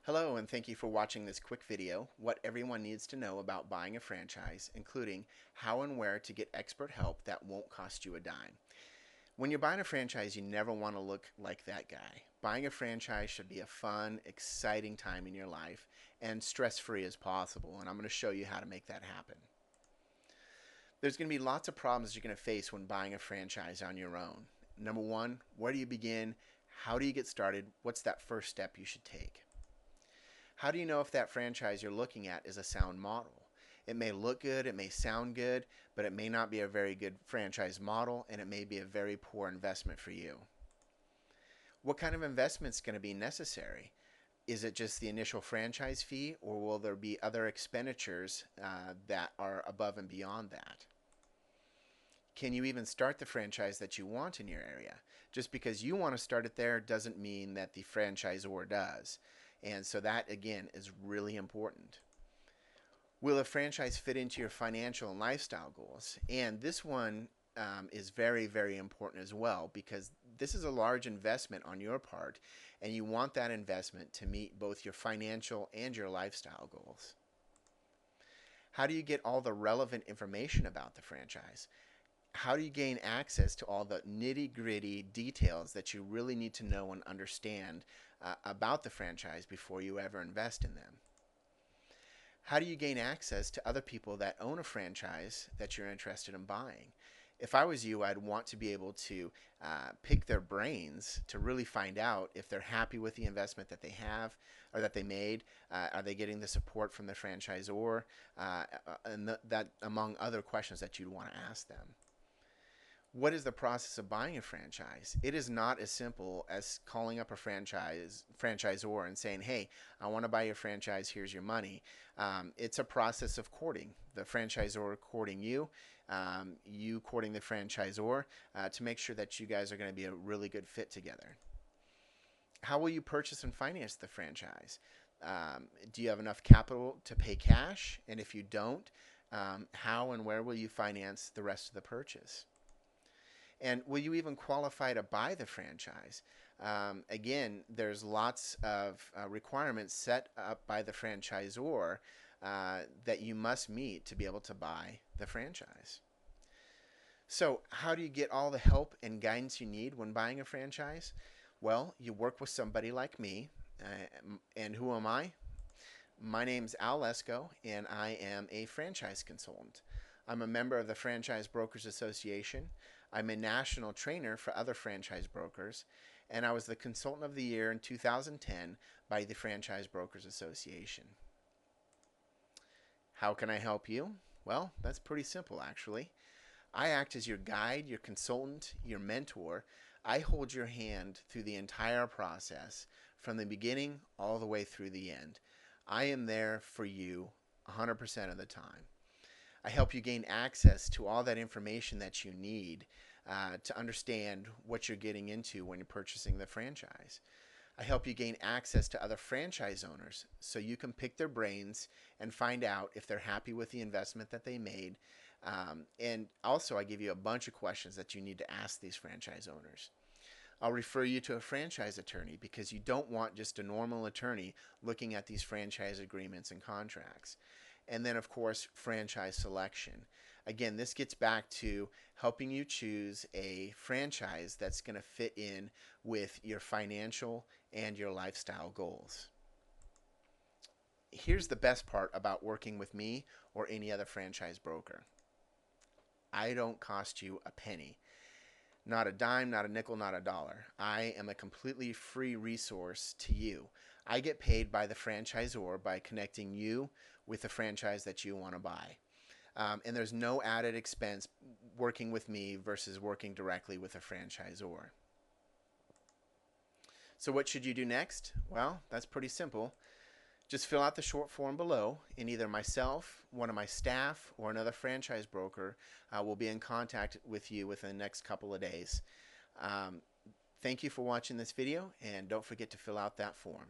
Hello, and thank you for watching this quick video, what everyone needs to know about buying a franchise, including how and where to get expert help that won't cost you a dime. When you're buying a franchise, you never want to look like that guy. Buying a franchise should be a fun, exciting time in your life and stress-free as possible, and I'm going to show you how to make that happen. There's going to be lots of problems you're going to face when buying a franchise on your own. Number one, where do you begin? How do you get started? What's that first step you should take? How do you know if that franchise you're looking at is a sound model? It may look good, it may sound good, but it may not be a very good franchise model, and it may be a very poor investment for you. What kind of investment is going to be necessary? Is it just the initial franchise fee, or will there be other expenditures that are above and beyond that? Can you even start the franchise that you want in your area? Just because you want to start it there doesn't mean that the franchisor does. And so that, again, is really important. Will a franchise fit into your financial and lifestyle goals? And this one is very, very important as well, because this is a large investment on your part, and you want that investment to meet both your financial and your lifestyle goals. How do you get all the relevant information about the franchise? How do you gain access to all the nitty-gritty details that you really need to know and understand about the franchise before you ever invest in them? How do you gain access to other people that own a franchise that you're interested in buying? If I was you, I'd want to be able to pick their brains to really find out if they're happy with the investment that they have or that they made. Are they getting the support from the franchisor? And that among other questions that you'd want to ask them. What is the process of buying a franchise? It is not as simple as calling up a franchisor and saying, hey, I want to buy your franchise, here's your money. It's a process of courting. The franchisor courting you, you courting the franchisor to make sure that you guys are going to be a really good fit together. How will you purchase and finance the franchise? Do you have enough capital to pay cash? And if you don't, how and where will you finance the rest of the purchase? And will you even qualify to buy the franchise? Again, there's lots of requirements set up by the franchisor that you must meet to be able to buy the franchise. So how do you get all the help and guidance you need when buying a franchise? Well, you work with somebody like me. And who am I? My name's Al Lesko, and I am a franchise consultant. I'm a member of the Franchise Brokers Association. I'm a national trainer for other franchise brokers, and I was the Consultant of the Year in 2010 by the Franchise Brokers Association. How can I help you? Well, that's pretty simple, actually. I act as your guide, your consultant, your mentor. I hold your hand through the entire process, from the beginning all the way through the end. I am there for you 100% of the time. I help you gain access to all that information that you need to understand what you're getting into when you're purchasing the franchise. I help you gain access to other franchise owners so you can pick their brains and find out if they're happy with the investment that they made. And also I give you a bunch of questions that you need to ask these franchise owners. I'll refer you to a franchise attorney because you don't want just a normal attorney looking at these franchise agreements and contracts. And then, of course, franchise selection. Again, this gets back to helping you choose a franchise that's going to fit in with your financial and your lifestyle goals. Here's the best part about working with me or any other franchise broker. I don't cost you a penny. Not a dime, not a nickel, not a dollar. I am a completely free resource to you. I get paid by the franchisor by connecting you with the franchise that you want to buy. And there's no added expense working with me versus working directly with a franchisor. So what should you do next? Well, that's pretty simple. Just fill out the short form below, and either myself, one of my staff, or another franchise broker will be in contact with you within the next couple of days. Thank you for watching this video, and don't forget to fill out that form.